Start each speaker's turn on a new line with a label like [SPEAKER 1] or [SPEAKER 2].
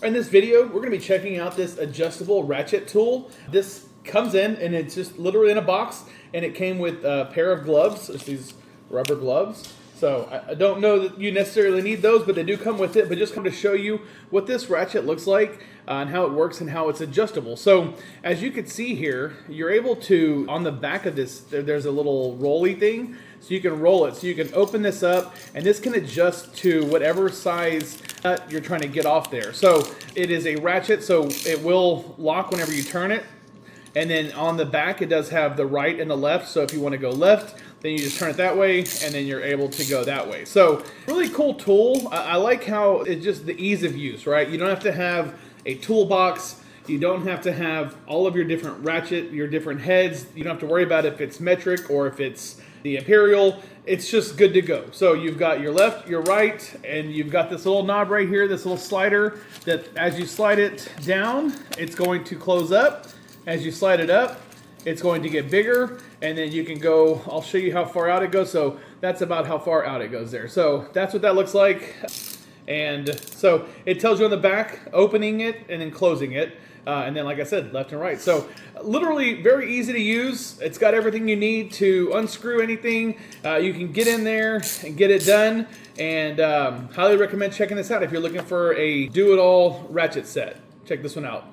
[SPEAKER 1] In this video, we're going to be checking out this adjustable ratchet tool. This comes in and it's just literally in a box, and it came with a pair of gloves. It's these rubber gloves. So I don't know that you necessarily need those, but they do come with it. But just come to show you what this ratchet looks like and how it works and how it's adjustable. So as you can see here, you're able to, on the back of this, there's a little rolly thing. So you can roll it. So you can open this up, and this can adjust to whatever size nut you're trying to get off there. So it is a ratchet, so it will lock whenever you turn it. And then on the back, it does have the right and the left. So if you want to go left, then you just turn it that way, and then you're able to go that way. So really cool tool. I like how it's just the ease of use, right? You don't have to have a toolbox. You don't have to have all of your different ratchet, your different heads. You don't have to worry about if it's metric or if it's the imperial. It's just good to go. So you've got your left, your right, and you've got this little knob right here, this little slider that as you slide it down, it's going to close up. As you slide it up, it's going to get bigger, and then you can go, I'll show you how far out it goes. So that's about how far out it goes there. So that's what that looks like. And so it tells you on the back, opening it and then closing it. And then, like I said, left and right. So literally very easy to use. It's got everything you need to unscrew anything. You can get in there and get it done. And highly recommend checking this out if you're looking for a do-it-all ratchet set. Check this one out.